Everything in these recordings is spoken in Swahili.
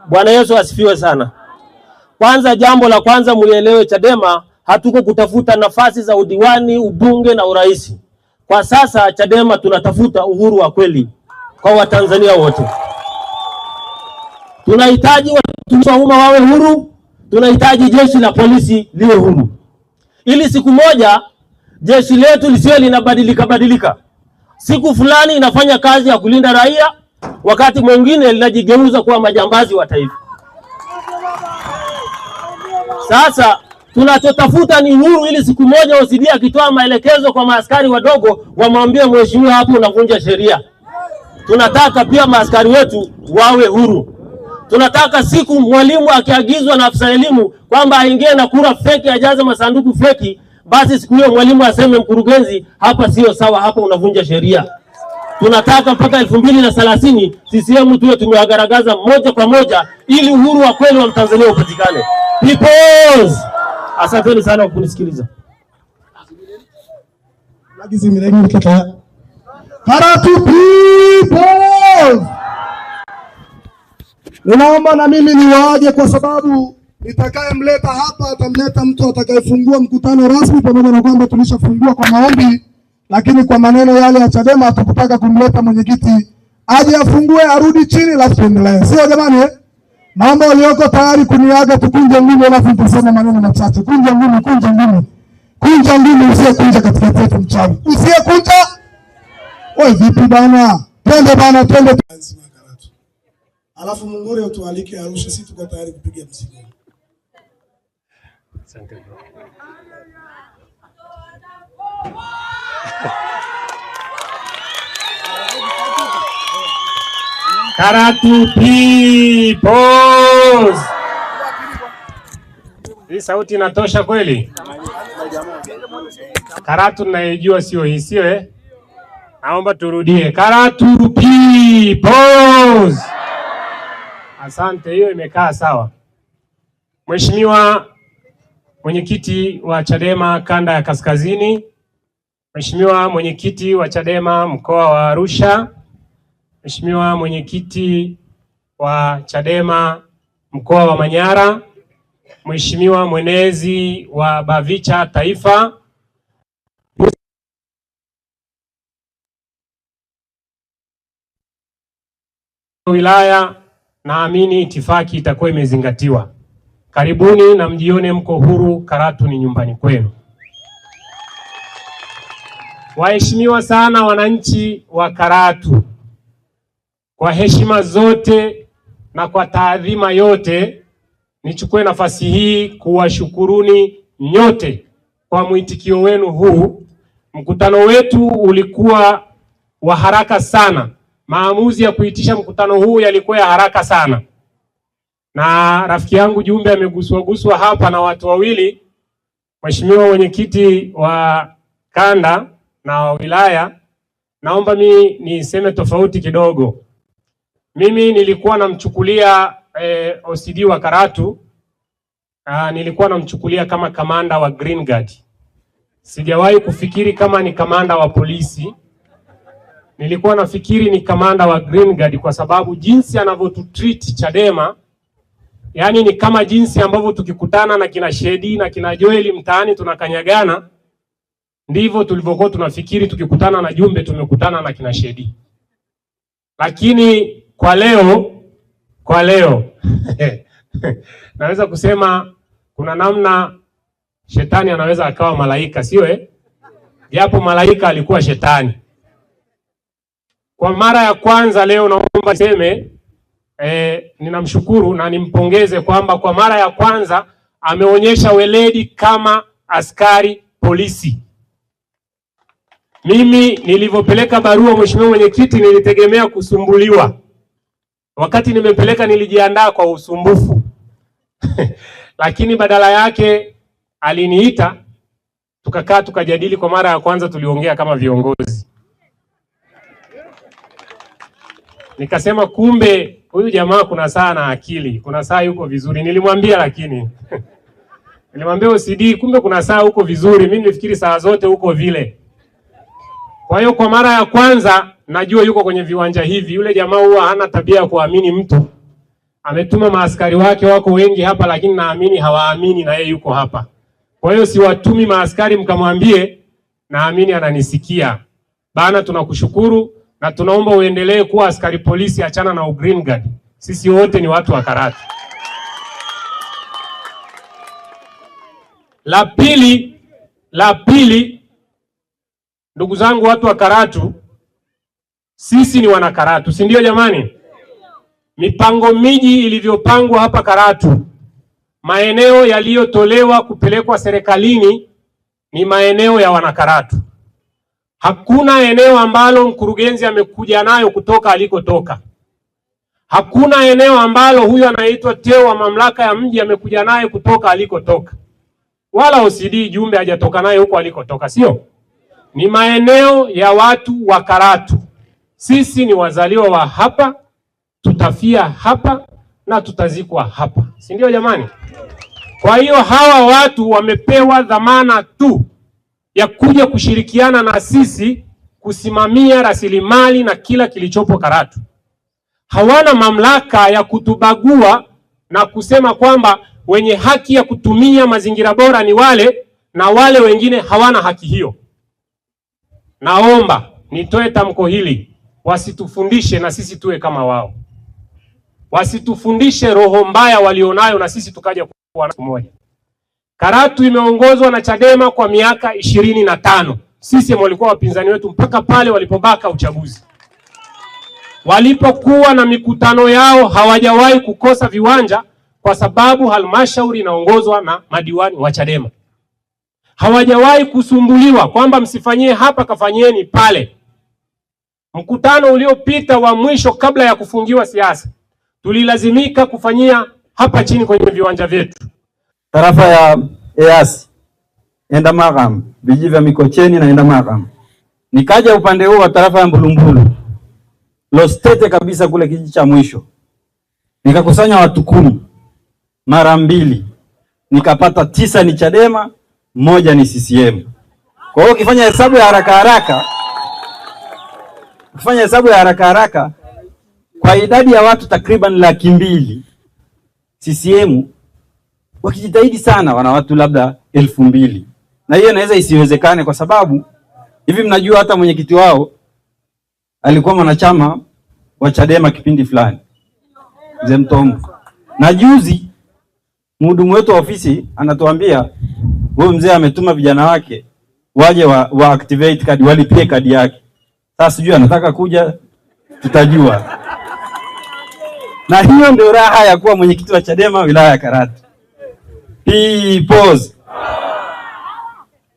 Bwana Yesu asifiwe sana. Kwanza, jambo la kwanza muelewe, Chadema hatuko kutafuta nafasi za udiwani, ubunge na urais. Kwa sasa Chadema tunatafuta uhuru wa kweli kwa Watanzania wote. Tunahitaji watumishi wa umma wawe huru, tunahitaji jeshi la polisi liwe huru. Ili siku moja jeshi letu lisiwe linabadilika. Siku fulani inafanya kazi ya kulinda raia, wakati mwingine linajigeuza kuwa majambazi wa taifa. Sasa tunachotafuta ni huru, ili siku moja OCD akitoa maelekezo kwa maaskari wadogo wamwambie mheshimiwa, hapo unavunja sheria. Tunataka pia maaskari wetu wawe huru. Tunataka siku mwalimu akiagizwa na afisa elimu kwamba aingie na kura feki, ajaze masanduku feki, basi siku hiyo mwalimu aseme, mkurugenzi, hapa sio sawa, hapa unavunja sheria. Tunataka mpaka 2030 CCM tuwe tumewagaragaza moja kwa moja, ili uhuru wa kweli wa Mtanzania upatikane. Peoples! Asanteni sana kwa kunisikiliza. Karatu people! Ninaomba na mimi niwaje, kwa sababu nitakayemleta hapa atamleta mtu atakayefungua mkutano rasmi, pamoja na kwamba tulishafungua kwa maombi, lakini kwa maneno yale ya Chadema hatukutaka kumleta mwenyekiti aje afungue arudi chini alafu tuendelee. Sio jamani eh? Naomba walioko tayari kuniaga tukunje ngumi alafu nitasema maneno machache. Kunja ngumi, kunja ngumi. Kunja ngumi, usiye kunja katikati yetu mchawi. Usiye kunja. Wewe vipi bana? Twende bana, twende. Alafu Mungure utualike Arusha, sisi tuko tayari kupiga mzigo. Asante. Karatu peoples! Hii sauti inatosha kweli? Karatu naijua sio hii, sio eh? Naomba turudie. Karatu peoples! Asante, hiyo imekaa sawa. Mheshimiwa mwenyekiti wa Chadema kanda ya Kaskazini, Mheshimiwa mwenyekiti wa Chadema mkoa wa Arusha, Mheshimiwa mwenyekiti wa Chadema mkoa wa Manyara, Mheshimiwa mwenezi wa Bavicha Taifa, wilaya, naamini itifaki itakuwa imezingatiwa. Karibuni na mjione mko huru. Karatu ni nyumbani kwenu. Waheshimiwa sana wananchi wa Karatu, kwa heshima zote na kwa taadhima yote, nichukue nafasi hii kuwashukuruni nyote kwa mwitikio wenu huu. Mkutano wetu ulikuwa wa haraka sana. Maamuzi ya kuitisha mkutano huu yalikuwa ya haraka sana. Na rafiki yangu Jumbe ameguswa hapa na watu wawili, Mheshimiwa mwenyekiti wa kanda na wa wilaya. Naomba mimi niseme tofauti kidogo. Mimi nilikuwa namchukulia OCD wa Karatu, nilikuwa namchukulia kama kamanda wa Green Guard. Sijawahi kufikiri kama ni kamanda wa polisi. Nilikuwa nafikiri ni kamanda wa Green Guard, kwa sababu jinsi anavyotutreat Chadema, yani ni kama jinsi ambavyo tukikutana na kina Shedi na kina Joeli mtaani tunakanyagana, ndivyo tulivyokuwa tunafikiri tukikutana na Jumbe tumekutana na kina Shedi. Lakini kwa leo naweza kusema kuna namna shetani anaweza akawa malaika, sio eh? Japo malaika alikuwa shetani. Kwa mara ya kwanza leo naomba niseme ninamshukuru na nimpongeze kwamba kwa mara ya kwanza ameonyesha weledi kama askari polisi. Mimi nilivyopeleka barua Mheshimiwa mwenyekiti nilitegemea kusumbuliwa. Wakati nimepeleka nilijiandaa kwa usumbufu. Lakini badala yake aliniita, tukakaa tukajadili. Kwa mara ya kwanza tuliongea kama viongozi. Nikasema kumbe huyu jamaa kuna saa na akili, kuna saa yuko vizuri. Nilimwambia lakini nilimwambia OCD, kumbe kuna saa uko vizuri, mimi nilifikiri saa zote uko vile. Kwa hiyo kwa mara ya kwanza najua yuko kwenye viwanja hivi. Yule jamaa huwa hana tabia ya kuamini mtu ametuma maaskari wake, wako wengi hapa, lakini naamini hawaamini na yeye yuko hapa. Kwa hiyo siwatumi maaskari mkamwambie, naamini ananisikia. Bana, tunakushukuru na tunaomba uendelee kuwa askari polisi, achana na green guard. Sisi wote ni watu wa Karatu. La pili, ndugu zangu watu wa Karatu, sisi ni wana Karatu, si ndio jamani? Mipango miji ilivyopangwa hapa Karatu, maeneo yaliyotolewa kupelekwa serikalini ni maeneo ya wana Karatu. Hakuna eneo ambalo mkurugenzi amekuja nayo kutoka alikotoka. Hakuna eneo ambalo huyu anaitwa Teo wa mamlaka ya mji amekuja naye kutoka alikotoka. Wala OCD Jumbe hajatoka naye huko alikotoka, sio? Ni maeneo ya watu wa Karatu. Sisi ni wazaliwa wa hapa, tutafia hapa na tutazikwa hapa, si ndio jamani? Kwa hiyo hawa watu wamepewa dhamana tu ya kuja kushirikiana na sisi kusimamia rasilimali na kila kilichopo Karatu. Hawana mamlaka ya kutubagua na kusema kwamba wenye haki ya kutumia mazingira bora ni wale na wale wengine hawana haki hiyo. Naomba nitoe tamko hili, wasitufundishe na sisi tuwe kama wao. Wasitufundishe roho mbaya walionayo na sisi tukaja kuwa siku moja. Karatu imeongozwa na Chadema kwa miaka 25. Sisi walikuwa wapinzani wetu mpaka pale walipobaka uchaguzi. Walipokuwa na mikutano yao hawajawahi kukosa viwanja kwa sababu halmashauri inaongozwa na madiwani wa Chadema. Hawajawahi kusumbuliwa kwamba msifanyie hapa, kafanyeni pale. Mkutano uliopita wa mwisho kabla ya kufungiwa siasa, tulilazimika kufanyia hapa chini kwenye viwanja vyetu. Tarafa ya Eyasi, Endamagam, vijiji vya Mikocheni na Endamagam. Nikaja upande huu wa tarafa ya Mbulumbulu, Lostete kabisa kule kijiji cha mwisho. Nikakusanya watu 10 mara 2. Nikapata 9 ni Chadema, 1 ni CCM. Kwa hiyo ukifanya hesabu ya haraka haraka, kwa idadi ya watu takriban 200,000, CCM wakijitahidi sana wana watu labda 2,000. Na hiyo inaweza isiwezekane kwa sababu hivi mnajua hata mwenyekiti wao alikuwa mwanachama wa Chadema kipindi fulani, Mzee Mtombo. Na juzi mhudumu wetu wa ofisi anatuambia huyo mzee ametuma vijana wake waje wa activate kadi, walipie kadi yake. Sasa sijui anataka kuja, tutajua. Na hiyo ndio raha ya kuwa mwenyekiti wa Chadema wilaya ya Karatu. Pause.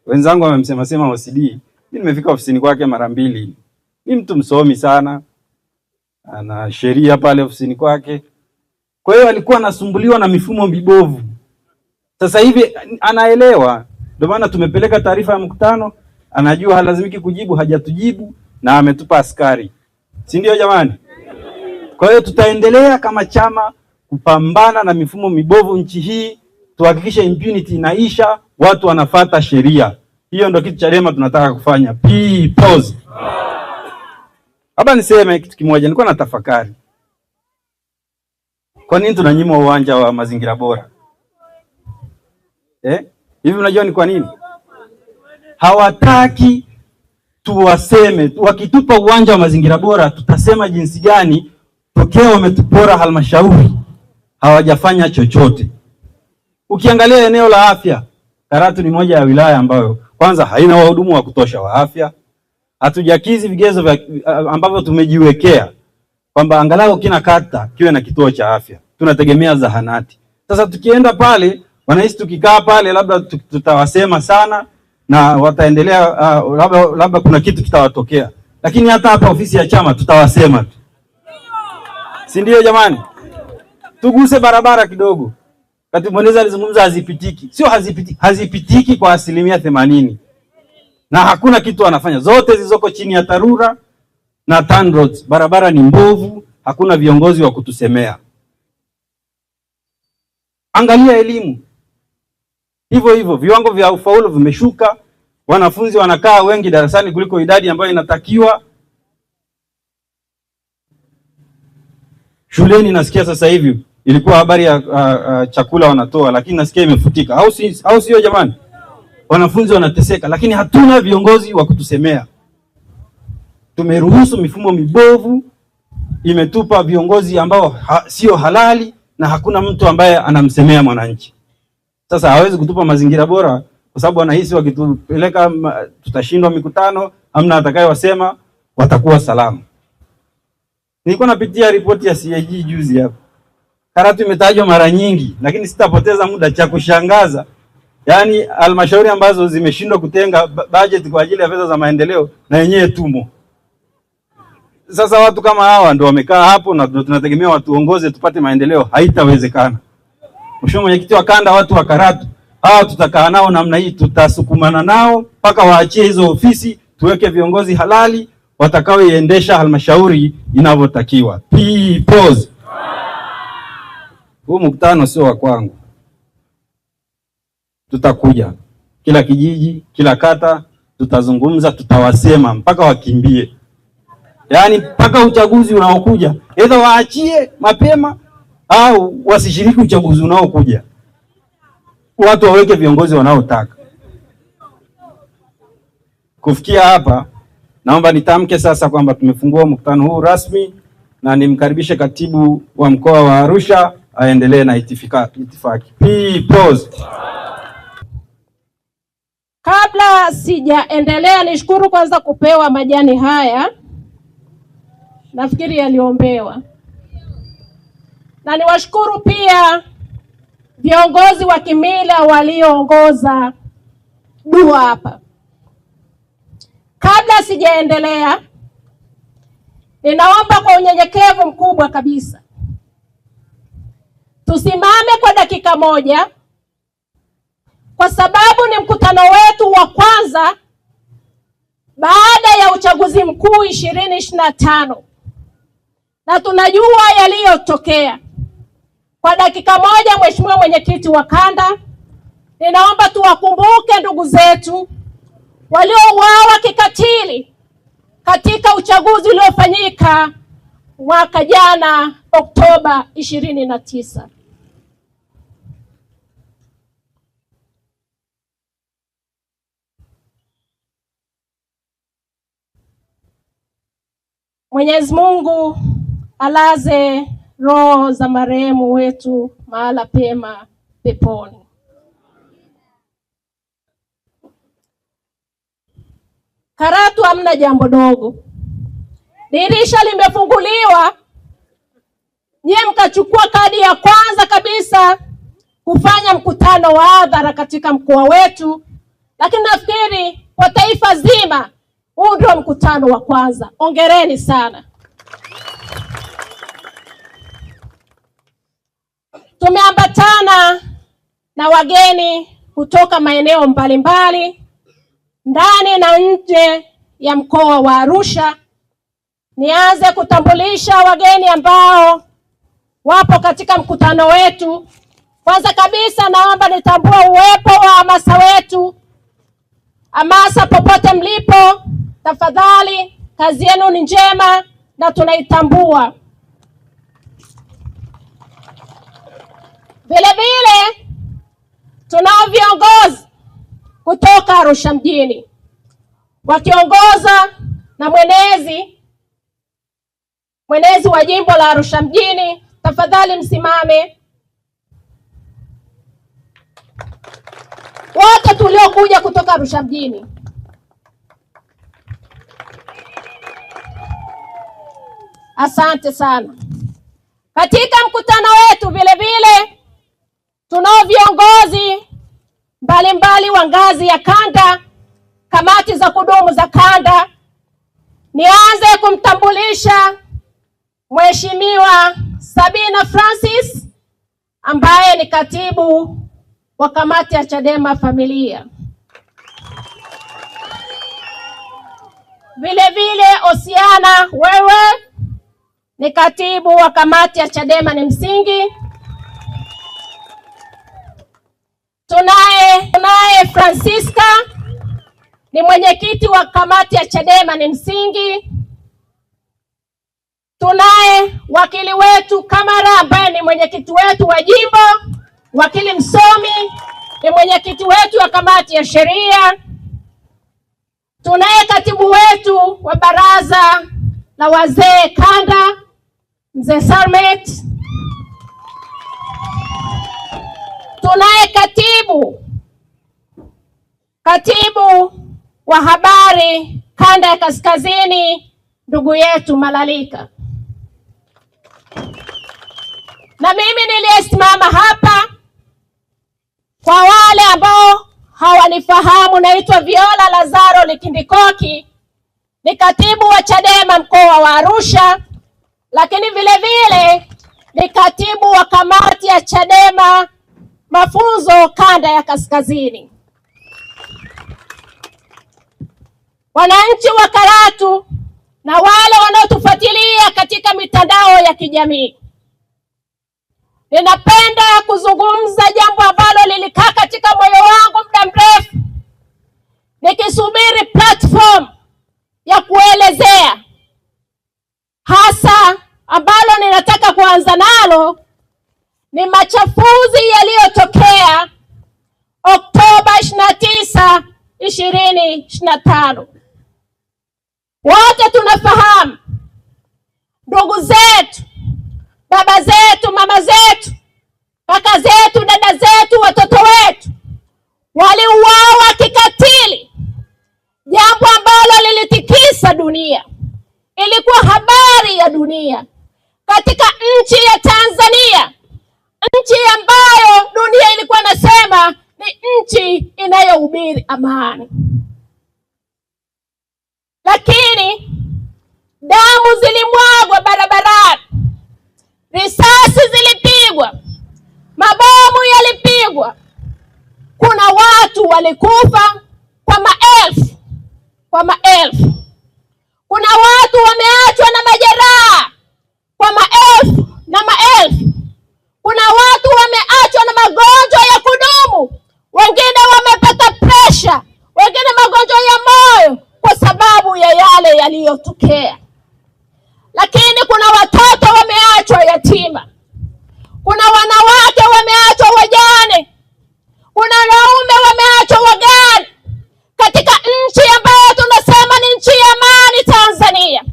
Wenzangu wamemsema OCD. Mimi nimefika ofisini kwake mara 2. Ni mtu msomi sana. Ana sheria pale ofisini kwake. Kwa hiyo alikuwa anasumbuliwa na mifumo mibovu. Sasa hivi anaelewa. Ndio maana tumepeleka taarifa ya mkutano, anajua halazimiki kujibu, hajatujibu na ametupa askari. Si ndio jamani? Kwa hiyo tutaendelea kama chama kupambana na mifumo mibovu nchi hii, tuhakikishe impunity inaisha, watu wanafuata sheria. Hiyo ndio kitu Chadema tunataka kufanya. Pause. Hapa niseme kitu kimoja, nilikuwa natafakari. Kwa nini tunanyimwa uwanja wa mazingira bora? Hivi unajua ni kwa nini? Hawataki tuwaseme. Wakitupa uwanja wa mazingira bora, tutasema jinsi gani tokea wametupora halmashauri hawajafanya chochote. Ukiangalia eneo la afya, Karatu ni moja ya wilaya ambayo kwanza haina wahudumu wa kutosha wa afya. Hatujakizi vigezo ambavyo tumejiwekea kwamba angalau kila kata kiwe na kituo cha afya. Tunategemea zahanati. Sasa tukienda pale, wanahisi tukikaa pale labda tutawasema sana na wataendelea labda kuna kitu kitawatokea. Lakini hata hapa ofisi ya chama tutawasema tu. Si ndio jamani? Tuguse barabara kidogo. Katibu mwenezi alizungumza hazipitiki. Sio hazipitiki, hazipitiki kwa 80%. Na hakuna kitu wanafanya. Zote zilizoko chini ya TARURA na TANROADS. Barabara ni mbovu, hakuna viongozi wa kutusemea. Angalia elimu. Hivyo viwango vya ufaulu vimeshuka, wanafunzi wanakaa wengi darasani kuliko idadi ambayo inatakiwa. Shuleni nasikia sasa hivi ilikuwa habari ya chakula wanatoa, lakini nasikia imefutika, au sio jamani? Wanafunzi wanateseka, lakini hatuna viongozi wa kutusemea. Tumeruhusu mifumo mibovu, imetupa viongozi ambao sio halali, na hakuna mtu ambaye anamsemea mwananchi. Sasa hawezi kutupa mazingira bora kwa sababu wanahisi wakitupeleka tutashindwa mikutano, hamna atakayewasema, watakuwa salama. Nilikuwa napitia ripoti ya CAG juzi hapa. Karatu imetajwa mara nyingi, lakini sitapoteza muda. Cha kushangaza, yani halmashauri ambazo zimeshindwa kutenga budget kwa ajili ya fedha za maendeleo na yenyewe tumo. Sasa watu kama hawa ndio wamekaa hapo na tunategemea watuongoze tupate maendeleo, haitawezekana. Mheshimiwa Mwenyekiti wa Kanda, watu wa Karatu hawa tutakaa nao namna hii, tutasukumana nao mpaka waachie hizo ofisi, tuweke viongozi halali watakaoiendesha halmashauri inavyotakiwa. Pause. Huu mkutano sio wa kwangu. Tutakuja kila kijiji, kila kata, tutazungumza, tutawasema mpaka wakimbie. Yaani mpaka uchaguzi unaokuja, either waachie mapema au wasishiriki uchaguzi unaokuja. Watu waweke viongozi wanaotaka. Kufikia hapa, naomba nitamke sasa kwamba tumefungua mkutano huu rasmi, na nimkaribishe katibu wa mkoa wa Arusha aendelee na itifaki. Pause. Kabla sijaendelea, nishukuru kwanza kupewa majani haya. Nafikiri yaliombewa. Na niwashukuru pia viongozi wa kimila walioongoza dua hapa. Kabla sijaendelea, ninaomba kwa unyenyekevu mkubwa kabisa tusimame kwa dakika moja, kwa sababu ni mkutano wetu wa kwanza baada ya uchaguzi mkuu 2025 na tunajua yaliyotokea. Kwa dakika moja, Mheshimiwa Mwenyekiti wa Kanda, ninaomba tuwakumbuke ndugu zetu waliouawa kikatili katika uchaguzi uliofanyika mwaka jana Oktoba 29. Mwenyezi Mungu alaze roho za marehemu wetu mahala pema peponi. Karatu hamna jambo dogo. Dirisha limefunguliwa, nyie mkachukua kadi ya kwanza kabisa kufanya mkutano wa hadhara katika mkoa wetu, lakini nafikiri kwa taifa zima huu ndio mkutano wa kwanza. Hongereni sana. Tumeambatana na wageni kutoka maeneo mbalimbali ndani na nje ya mkoa wa Arusha. Nianze kutambulisha wageni ambao wapo katika mkutano wetu. Kwanza kabisa, naomba nitambue uwepo wa hamasa wetu. Hamasa popote mlipo, tafadhali, kazi yenu ni njema na tunaitambua. Vile vile tunao viongozi kutoka Arusha mjini wakiongozwa na mwenezi wa jimbo la Arusha mjini. Tafadhali msimame. Wote tuliokuja kutoka Arusha mjini. Asante sana. Katika mkutano wetu vile vile tunao viongozi mbalimbali wa ngazi ya kanda, kamati za kudumu za kanda. Nianze kumtambulisha Mheshimiwa Sabina Francis ambaye ni katibu wa kamati ya Chadema familia. Vile vile Osiana wewe ni katibu wa kamati ya Chadema ni msingi. Tunaye Francisca ni mwenyekiti wa kamati ya Chadema ni msingi. Tunaye wakili wetu Kamara ambaye ni mwenyekiti wetu wa jimbo, wakili msomi, ni mwenyekiti wetu wa kamati ya sheria. Tunaye katibu wetu wa baraza la wazee kanda, Mzee Sarmet. Tunaye katibu wa habari kanda ya kaskazini, ndugu yetu Malalika. Na mimi niliyesimama hapa, kwa wale ambao hawanifahamu, naitwa Viola Lazaro Likindikoki, ni katibu wa Chadema mkoa wa Arusha, lakini vile vile ni katibu wa kamati ya Chadema mafunzo kanda ya kaskazini. Wananchi wa Karatu na wale wanaotufuatilia katika mitandao ya kijamii, ninapenda kuzungumza jambo ambalo lilikaa katika moyo wangu muda mrefu, nikisubiri platform ya kuelezea. Hasa ambalo ninataka kuanza nalo ni machafuzi yaliyotokea Oktoba 29, 2025. Wote tunafahamu ndugu zetu, baba zetu, mama zetu, kaka zetu, dada zetu, watoto wetu waliuawa kikatili, jambo ambalo lilitikisa dunia. Ilikuwa habari ya dunia katika nchi ya Tanzania, nchi ambayo dunia ilikuwa nasema ni nchi inayohubiri amani. Lakini damu zilimwagwa barabarani, risasi zilipigwa, mabomu yalipigwa. Kuna watu walikufa kwa maelfu. Kuna watu wameachwa na majeraha kwa maelfu na maelfu. Kuna watu wameachwa na magonjwa ya kudumu, wengine wamepata presha, wengine magonjwa ya moyo kwa sababu ya yale yaliyotokea. Lakini kuna watoto wameachwa yatima, kuna wanawake wameachwa wajane, kuna wanaume wameachwa wagane, katika nchi ambayo tunasema ni nchi ya amani, Tanzania.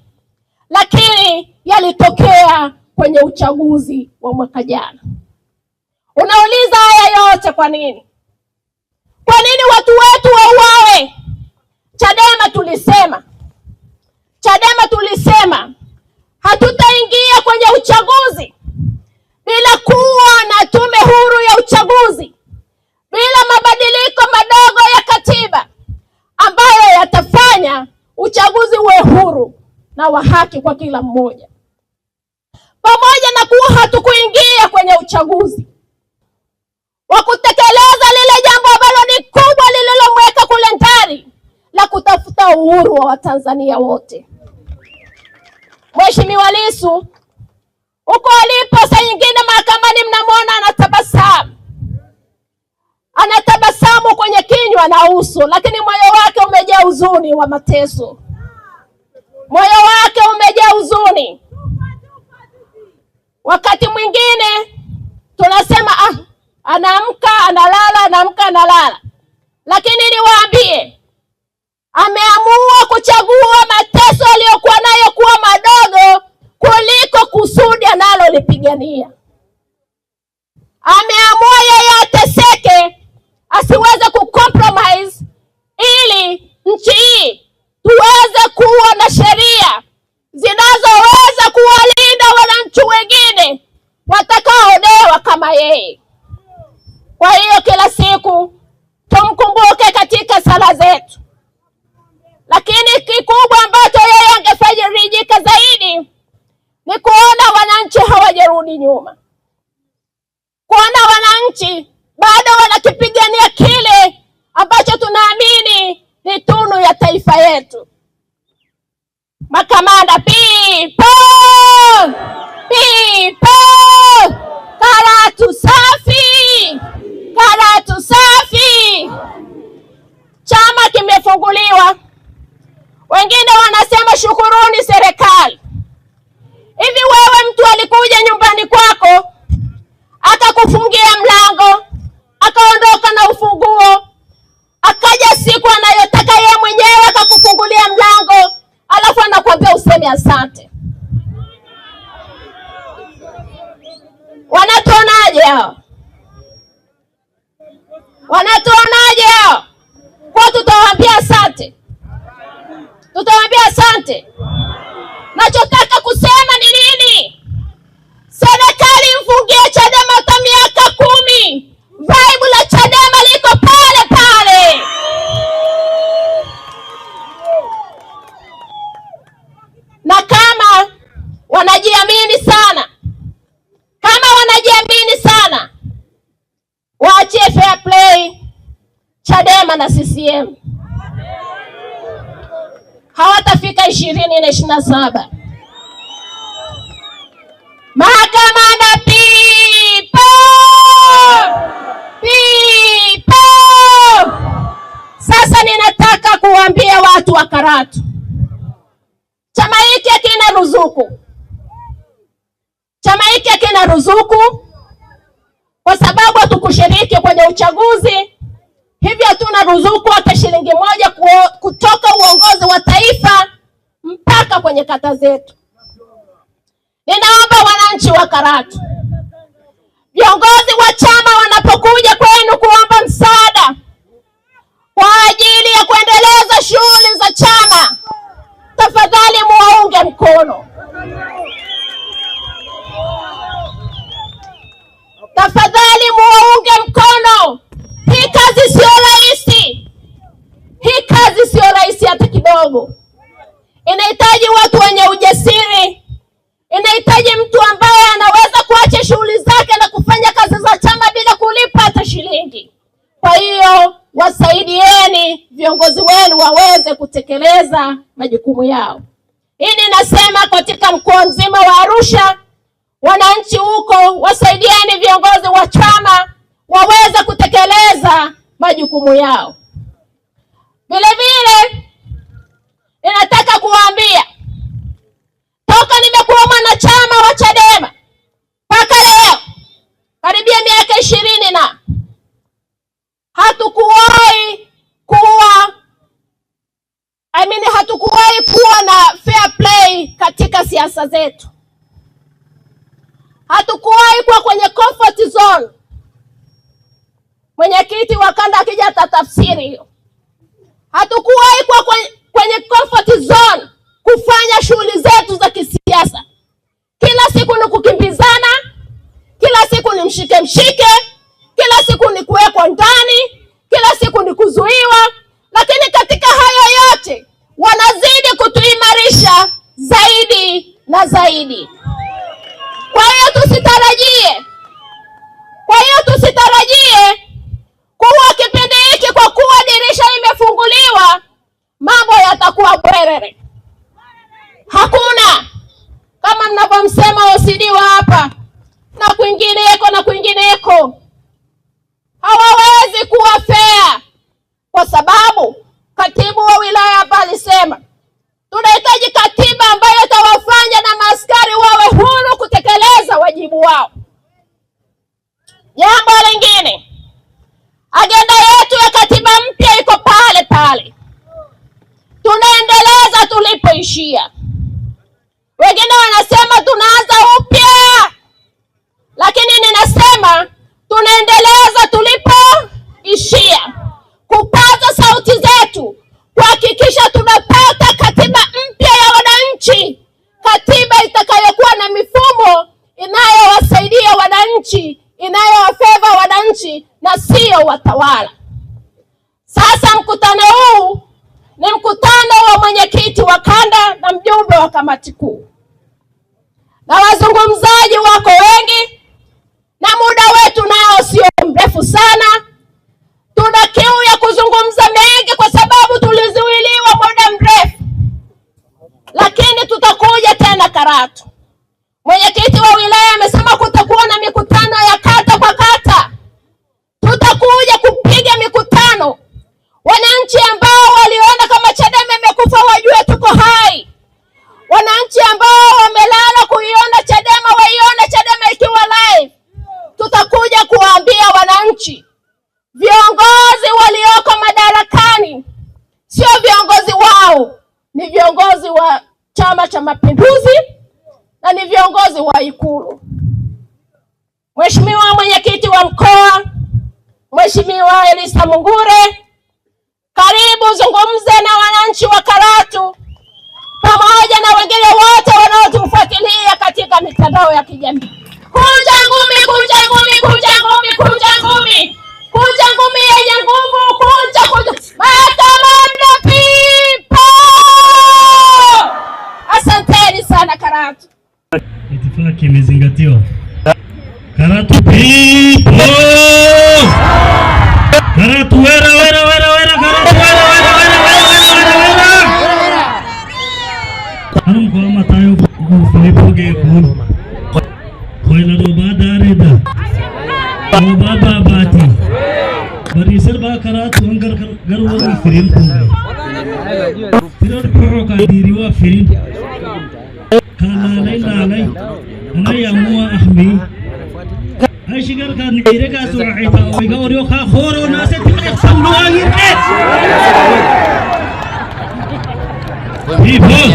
Lakini yalitokea kwenye uchaguzi wa mwaka jana. Unauliza haya yote kwa nini? Kwa nini watu wetu wauawe? Chadema tulisema hatutaingia kwenye uchaguzi bila kuwa na tume huru ya uchaguzi, bila mabadiliko madogo ya katiba ambayo yatafanya uchaguzi uwe huru na wa haki kwa kila mmoja. Pamoja na kuwa hatukuingia kwenye uchaguzi wa kutekeleza lile jambo ambalo ni kubwa lililomweka kule ndani la kutafuta uhuru wa Watanzania wote. Mheshimiwa Lissu huko alipo, saa nyingine mahakamani mnamwona anatabasamu kwenye kinywa na uso, lakini moyo wake umejaa huzuni wa mateso. Moyo wake umejaa huzuni. Wakati mwingine tunasema anaamka analala, anaamka analala. Lakini niwaambie, ameamua kuchagua mateso aliyokuwa nayo kuwa madogo kuliko kusudi analolipigania. Ameamua yeye ateseke, asiweze kucompromise, ili nchi hii tuweze kuwa na sheria zinazoweza kuwalinda wananchi wengine watakaoonewa kama yeye. Kwa hiyo kila siku tumkumbuke katika sala zetu. Lakini kikubwa ambacho yeye angefarijika zaidi ni kuona wananchi hawajarudi nyuma, kuona wananchi bado wanakipigania kile ambacho tunaamini ni tunu ya taifa yetu. Makamanda, people! Karatu safi! Karatu safi! Chama kimefunguliwa. Wengine wanasema shukuruni serikali. akakufungia mlango, akaondoka na ufunguo, akaja siku anayotaka yeye mwenyewe akakufungulia mlango, alafu anakuambia useme asante. Wanatuonaje hao? Wanatuonaje hao? Kwa tutawaambia asante? Tutawaambia asante? Nachotaka kusema ni nini? Serikali mfungie Chadema hata miaka 10. Vibe la Chadema liko pale pale. Na kama wanajiamini sana, waachie fair play Chadema na CCM. Hawatafika 2027. Mahakama na people. Sasa ninataka kuambia watu wa Karatu, chama hiki hakina ruzuku. Chama hiki hakina ruzuku kwa sababu hatukushiriki kwenye uchaguzi. Hivyo hatuna ruzuku hata shilingi moja kutoka uongozi wa taifa mpaka kwenye kata zetu. Ninaomba wananchi wa Karatu, viongozi wa chama wanapokuja kwenu kuomba msaada kwa ajili ya kuendeleza shughuli za chama, tafadhali muwaunge mkono. Tafadhali muwaunge mkono. Hii kazi sio rahisi. Hii kazi sio rahisi hata kidogo. Inahitaji watu wenye ujasiri. Inahitaji mtu ambaye anaweza kuacha shughuli zake na kufanya kazi za chama bila kulipa hata shilingi. Kwa hiyo wasaidieni viongozi wenu waweze kutekeleza majukumu yao. Hii ninasema katika mkoa mzima wa Arusha. Wananchi huko wasaidieni viongozi wa chama waweze kutekeleza majukumu yao. Vile vile ninataka kuwaambia, toka nimekuwa mwanachama wa Chadema mpaka leo karibia miaka 20 na hatukuwahi kuwa na fair play katika siasa zetu. Hatukuwahi kuwa kwenye comfort zone. Mwenyekiti wa kanda akija atatafsiri hiyo. Hatukuwahi kuwa kwenye comfort zone kufanya shughuli zetu za kisiasa. Kila siku ni kukimbizana, kila siku ni mshike, kila siku ni kuwekwa ndani, kila siku ni kuzuiwa. Lakini katika hayo yote wanazidi kutuimarisha zaidi na zaidi. Kwa hiyo tusitarajie kuwa kipindi hiki kwa kuwa dirisha limefunguliwa mambo yatakuwa bwerere. Hakuna. Kama mnavyomsema OCD wa hapa na kwingineko hawawezi kuwa fair, kwa sababu katibu wa wilaya hapa alisema tunahitaji katiba ambayo itawafanya na maaskari wawe huru kutekeleza wajibu wao. Jambo lingine, agenda yetu ya katiba mpya iko pale pale. Tunaendeleza tulipoishia. Wengine wanasema tunaanza upya, lakini ninasema tunaendeleza tulipoishia, kupaza sauti zetu, kuhakikisha tunapata katiba mpya ya wananchi, katiba itakayokuwa na mifumo inayowasaidia wananchi, inayowafeva wananchi na sio watawala. Sasa mkutano huu ni mkutano wa mwenyekiti wa kanda na mjumbe wa kamati kuu, na wazungumzaji wako wengi, na muda wetu nao sio mrefu sana. Tuna kiu ya kuzungumza mengi kwa sababu tulizuiliwa muda mrefu, lakini tutakuja tena Karatu. Mwenyekiti wa wilaya amesema kutakuwa na mikutano ya kata kwa kata. Tutakuja kupiga mikutano. Wananchi ambao waliona kama Chadema imekufa wajue tuko hai. Wananchi ambao wamelala kuiona Chadema waione Chadema ikiwa live. Tutakuja wananchi, viongozi walioko madarakani sio viongozi wao, ni viongozi wa Chama cha Mapinduzi na ni viongozi wa Ikulu. Mheshimiwa mwenyekiti wa mkoa, Mheshimiwa Elisa Mungure, karibu zungumze na wananchi wa Karatu pamoja na wengine wote wanaotufuatilia katika mitandao ya kijamii. Kunja ngumi, kunja ngumi, kunja ngumi, kunja ngumi. Kunja ngumi yenye nguvu, kunja. Mahakamani pipo. Asanteni sana Karatu. Itifaki imezingatiwa. Karatu pipo. Karatu wera wera wera wera, Karatu wera wera wera wera wera. Anum ko matayo Filipoge kun. Koina do badareda. O baba bati. Barisar ba Karatu angar garwa firin kun. Tiror ko ka diriwa firin. Kana lalai anaya muwa ahmi. Ay shigar ka nire ka su'aita o igawrio ka khoro na se tike samlu agir people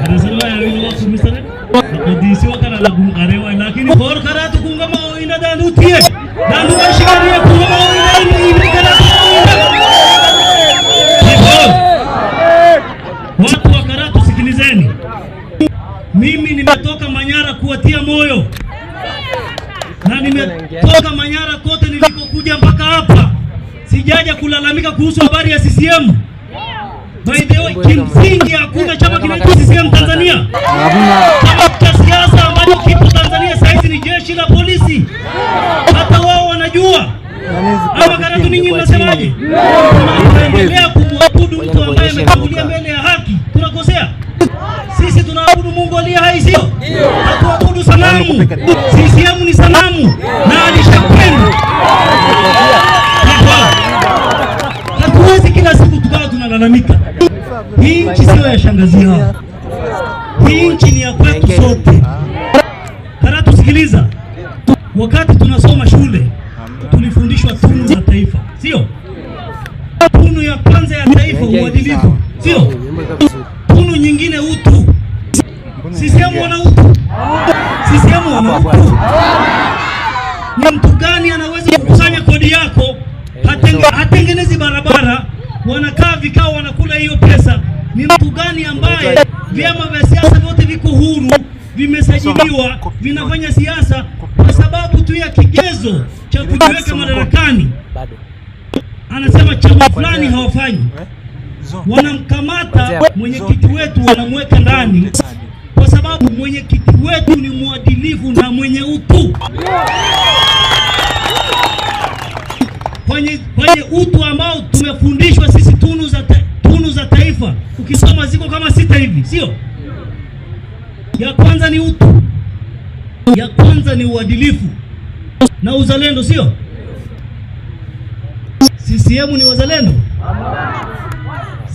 Rasulullah ya wilo ko misare kodisi wa kana lagu arewa lakini khor Karatu kunga ma ina dandu tie dandu ay shigar ye kunga ma ina ibri Karatu watu wa Karatu, sikilizeni. Mimi nimetoka Manyara kuwatia moyo, na nimetoka Manyara kote nilikokuja mpaka hapa. Sijaja kulalamika kuhusu habari ya CCM. By the way, kimsingi hakuna chama kinaitwa CCM Tanzania. Chama cha siasa ambacho kipo Tanzania sasa ni jeshi la polisi. Hata wao wanajua. Ama Karatu ninyi mnasemaje? Tunaendelea kumwabudu mtu ambaye ametangulia mbele ya haki. Tunakosea? Sisi tunaabudu Mungu aliye hai, sio? Hatuabudu sanamu. CCM ni sanamu na alishakwenda. Hatuwezi kila siku tukawa tunalalamika. Hii nchi sio ya shangazi yao. Hii nchi ni ya kwetu sote. Karatu, sikiliza. Wakati tunasoma shule tulifundishwa tunu za taifa, sio? Tunu ya kwanza ya taifa uadilifu, sio? Tunu nyingine utu. CCM wana utu. CCM wana utu. Ni mtu gani anaweza kukusanya kodi yako, hatengenezi barabara, wanakaa vikao wanakula hiyo pesa? Ni mtu gani ambaye vyama vya siasa vyote viko huru, vimesajiliwa, vinafanya siasa kwa sababu tu ya kigezo cha kujiweka madarakani? Anasema chama fulani hawafanyi. Wanamkamata mwenyekiti wetu, wanamweka ndani kwa sababu mwenyekiti wetu ni mwadilifu na mwenye utu. Kwenye utu ambao tumefundishwa sisi, tunu za taifa, ukisoma ziko kama 6 hivi, sio? Ya kwanza ni utu, ya kwanza ni uadilifu na uzalendo, sio? CCM ni wazalendo?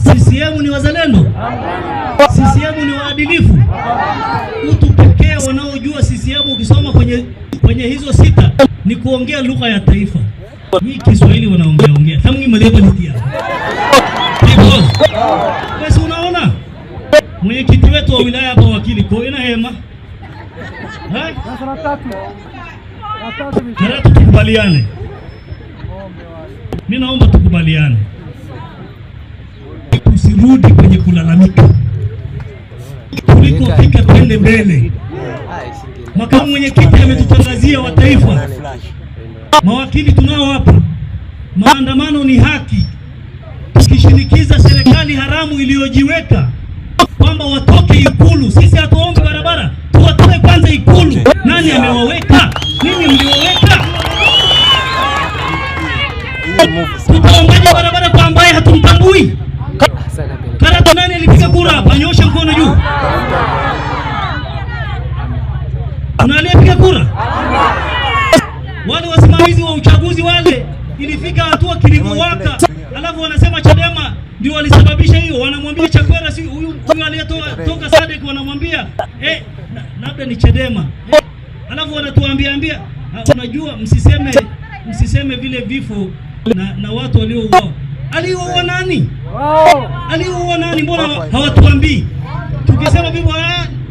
CCM ni wazalendo? CCM ni waadilifu? Utu pekee wanaojua CCM ukisoma kwenye hizo 6 ni kuongea lugha ya taifa. Hii Kiswahili wanaongea. Tamu malipo nitia. Basi unaona? Mwenyekiti wetu wa wilaya hapa, wakili Koina Hema. Karatu, tukubaliane. Mimi naomba tukubaliane. Tusirudi kwenye kulalamika. Tulikofika twende mbele. Makamu mwenyekiti ametutangazia wa taifa. Mawakili tunao hapa. Maandamano ni haki. Tukishinikiza serikali haramu iliyojiweka kwamba watoke Ikulu. Sisi hatuombi barabara, tuwatoe kwanza Ikulu. Nani amewaweka? Nini mlioweka? Tutaombaje barabara kwa ambaye hatumtambui? Karatu, nani alipiga kura hapa? Nyosha mkono juu. Kuna aliyepiga kura? Wale wasimamizi wa uchaguzi wale, ilifika hatua kilivyowaka, alafu wanasema Chadema ndio walisababisha hiyo. Wanamwambia Chakwera, si huyu aliyetoka Sadek, wanamwambia labda ni Chadema. Alafu wanatuambia unajua msiseme vile vifo na watu waliouawa. Aliouawa nani? Aliouawa nani? Mbona hawatuambii? Tukisema vifo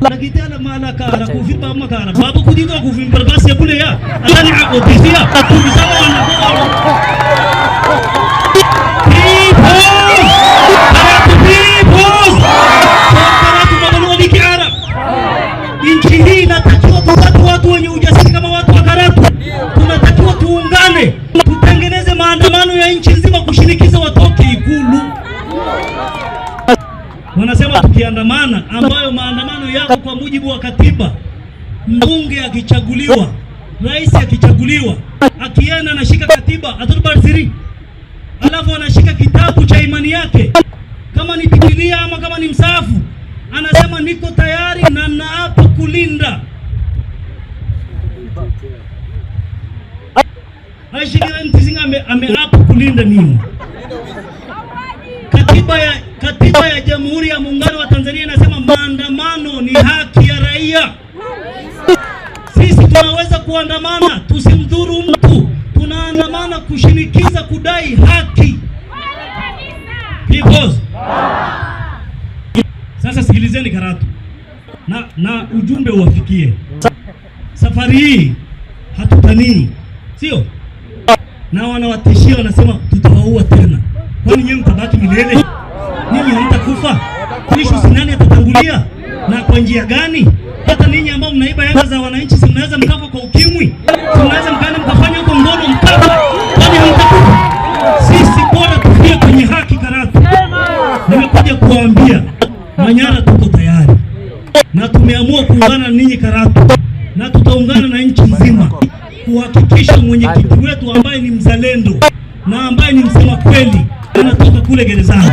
nakitana malaka kufipa makara. Babu kudito kufimba basi kule ya. Atani akotisia. Tukisema wanakuwa nchi hii inatakiwa watu wenye ujasiri kama watu wa Karatu. Tunatakiwa tuungane, tutengeneze maandamano ya nchi nzima kushinikiza watoke Ikulu. Wanasema tukiandamana, ambayo maandamano yako kwa mujibu wa katiba, mbunge akichaguliwa, rais akichaguliwa, akienda anashika katiba atatubarsiri, alafu anashika kitabu cha imani yake, kama ni Biblia ama kama ni msahafu, anasema niko tayari na naapa kulinda. Aishikira ntizinga ameapa kulinda nini? Katiba ya Jamhuri ya Muungano wa Tanzania inasema maandamano ni haki ya raia. Sisi tunaweza kuandamana, tusimdhuru mtu. Tunaandamana kushinikiza kudai haki. Because sasa sikilizeni Karatu na ujumbe uwafikie. Safari hii hatutanii, sio? Na wanawatishia, wanasema tutawaua tena. Kwani nyinyi mtabaki milele? Ninyi hamtakufa? Kisha nani atatangulia na kwa njia gani? Hata ninyi ambao mnaiba hela za wananchi, si mnaweza mkafa kwa ukimwi? Si mnaweza mkaenda mkafanya huko ngono mkafa? Kwani hamtakufa? Sisi bora tufie kwenye haki Karatu. Nimekuja kuwaambia Manyara tuko tayari. Na tumeamua kuungana na ninyi Karatu. Na tutaungana na nchi nzima kuhakikisha mwenyekiti wetu ambaye ni mzalendo na ambaye ni msema kweli anatoka kule gerezani.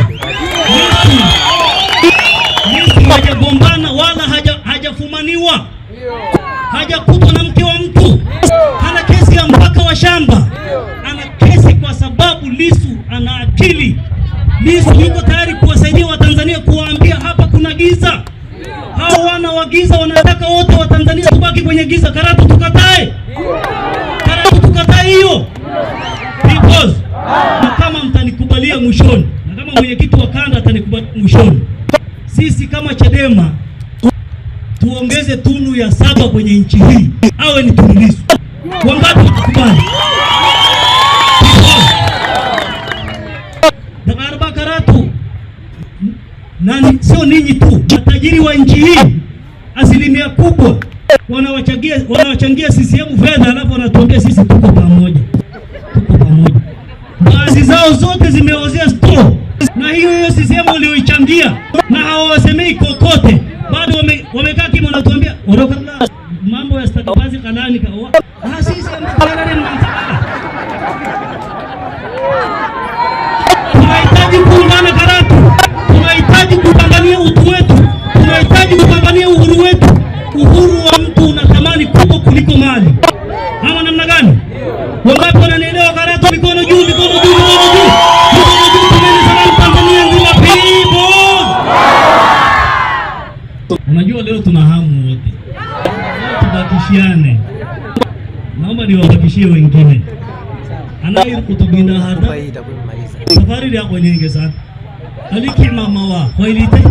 Yesu hajagombana wala hajafumaniwa. Hajakutwa na mke wa mtu. Hana kesi ya mpaka wa shamba. Ana kesi kwa sababu Lissu ana akili. Lissu yuko tayari kuwasaidia Watanzania, kuwaambia hapa kuna giza. Hao wana wa giza wanataka wote wa Tanzania tubaki kwenye giza. Karatu tukatae. Karatu tukatae hiyo. Because na kama mtanikubalia mwishoni, na kama mwenyekiti wa kanda atanikubalia mwishoni, sisi kama Chadema tuongeze tunu ya 7 kwenye nchi hii, awe ni Tundu Lissu. Wangapi watakubali? Dakaraba Karatu nani, sio ninyi tu, matajiri wa nchi hii asilimia kubwa wanawachangia CCM fedha, alafu wanatuambia sisi tuko pamoja. Tuko pamoja. Baadhi zao zote zimeozea store. Na hiyo CCM walioichangia na hawasemei kokote. Bado wamekaa kimya, wanatuambia orokala mambo ya stakabadhi kalani kawa. Sisi mtalani mnataka. Tunahitaji kuungana Karatu. Tunahitaji kupambania utu wetu. Tunahitaji kupambania uhuru wetu. Uhuru wa mtu una thamani kubwa kuliko mali. Ama namna gani? Wangapi wananielewa Karatu? Mikono juu, mikono juu, mikono juu. Mikono juu, tumeni salamu Tanzania nzima people. Unajua leo tuna hamu wote. Tubakishiane. Naomba niwabakishie wengine. Anair kutubina hada. Safari yako nyingi sana. Aliki mama wa khailite.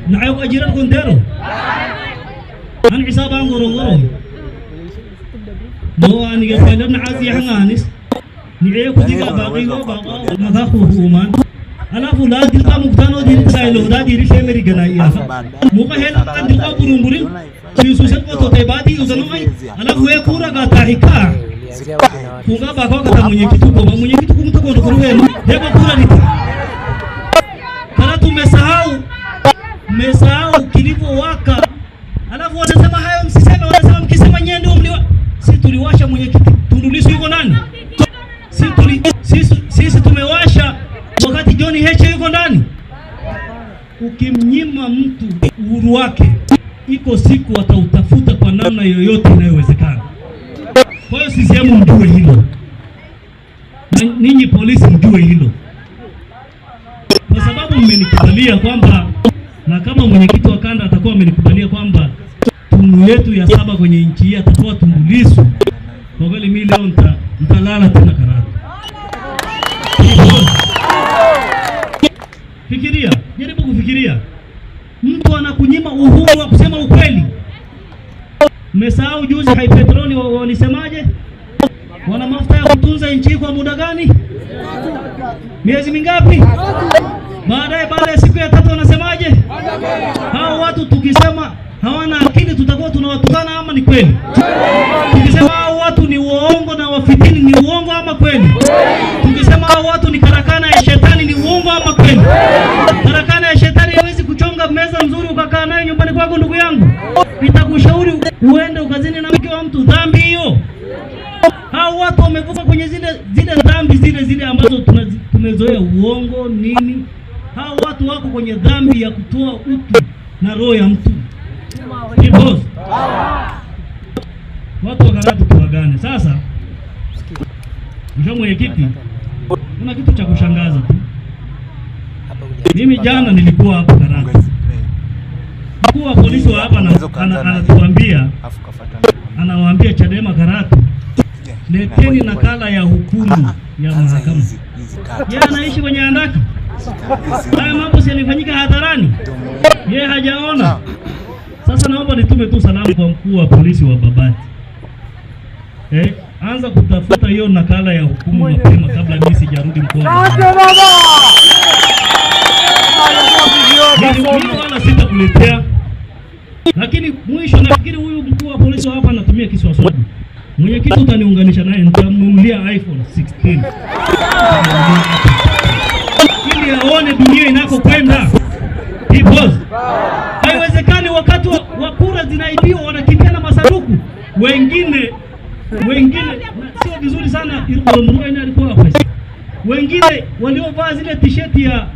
Nayo ajiran kondero. An hisaba ngoro. Mo ani ga fayda na azi hanganis. Ni ko diga baqi go baqa madakhu human. Alafu la dilka muktano diri saylo da diri femeri ganaiya. Muka hel kan dilka burumburin. Susu ko to tebadi usano ai. Alafu e kura ga tahika. Kunga bako kata mwenyekiti kwa mwenyekiti kumtoko ndo kuruhema. Hebo kura ni. Karatu mmesahau kilivyowaka. Alafu wanasema hayo msiseme, wanasema mkisema nyie ndio mliwa. Sisi tuliwasha mwenyekiti. Tundu Lissu yuko nani? Sisi tumewasha wakati John Heche yuko ndani. Ukimnyima mtu uhuru wake, iko siku atautafuta kwa namna yoyote inayowezekana. Kwa hiyo CCM mjue hilo. Na ninyi polisi mjue hilo. Kwa sababu mmenikubalia kwamba, na kama mwenyekiti wa kanda atakuwa amenikubalia kwamba yetu ya 7 kwenye nchi hii atakuwa Tundu Lissu, kwa kweli mimi leo nitalala tena Karatu. Fikiria, jaribu kufikiria. Mtu anakunyima uhuru wa kusema ukweli. Mmesahau juzi Hai Petroli walisemaje? Wana mafuta ya kutunza nchi kwa muda gani? Miezi mingapi? Baada ya siku ya 3 wanasemaje? Hao watu tukisema hawana akili tutakuwa tunawatukana ama ni kweli? Tukisema hao watu ni uongo na wafitini ni uongo ama kweli? Tukisema hao watu ni karakana ya shetani ni uongo ama kweli? Karakana ya shetani haiwezi kuchonga meza nzuri ukakaa nayo nyumbani kwako ndugu yangu. Nitakushauri uende ukazini na mke wa mtu, dhambi hiyo. Hao watu wamevuka kwenye zile dhambi zile ambazo tumezoea, uongo nini. Hao watu wako kwenye dhambi ya kutoa utu na roho ya mtu. Ni boss. Watu wa Karatu tuwagane. Sasa mshauri mwenyekiti, kuna kitu cha kushangaza tu. Mimi jana nilikuwa hapa Karatu. Mkuu wa polisi wa hapa anatuambia, anawaambia Chadema Karatu, leteni nakala ya hukumu ya mahakama. Yeye anaishi kwenye handaki. Haya mambo si yanafanyika hadharani. Yeye hajaona. Sasa naomba nitume tu salamu kwa mkuu wa polisi wa Babati. Anza kutafuta hiyo nakala ya hukumu mapema kabla mimi sijarudi mkoani. Mimi wala sitakuletea. Lakini mwisho nafikiri huyu mkuu wa polisi hapa anatumia Kiswahili. Mwenyekiti utaniunganisha naye, nitamnunulia iPhone 16. Ili aone dunia inakokwenda. Boss. Haiwezekani wakati wa kura zinaibiwa wanakimbia na masanduku. Wengine sio vizuri sana Mruga alikuwa hapa. Wengine waliovaa zile t-shirt ya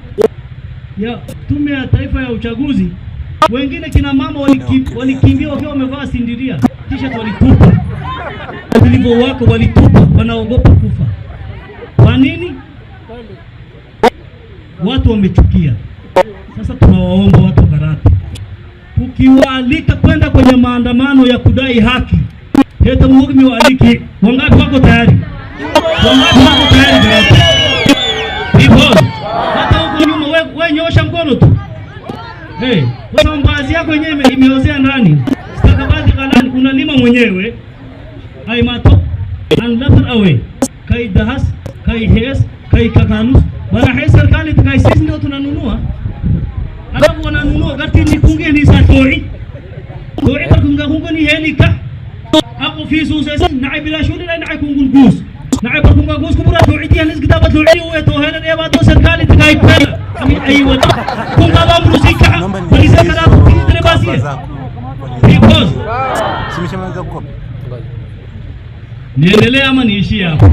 Tume ya Taifa ya Uchaguzi, wengine kina mama walikimbia wakiwa wamevaa sindiria. T-shirt walitupa. Vilivyo wako walitupa, wanaogopa kufa. Kwa nini? Watu wamechukia. Sasa tunawaomba watu wa Karatu, ukiwaalika kwenda kwenye maandamano ya kudai haki, hata muhuri waaliki, wangapi wako tayari? Wangapi wako tayari Karatu? Hivyo, hata huko nyuma wewe nyosha mkono tu. Kwa mbazi yako yenyewe imeozea ndani. Stakabadhi kalani unalima mwenyewe. Hai mato, anlatan away. Kai dahas, kai hes, kai kakanus. Bana hai serikali tukai sisi ndio tunanunua. Alafu wananunua gati ni kunge ni sa toi. Toi kwa kunga ni helika. Hapo fisu sasa naib bila shule na naib kungul gus. Naib kunga gus kubura toi dia nis kitabat toi wewe to hela dia bato serikali tukai pela. Ami aiwa. Kunga ba mrusika. Polisi Karatu ile basi. Because simeshamaliza kukopa. Niendelee ama niishie hapo?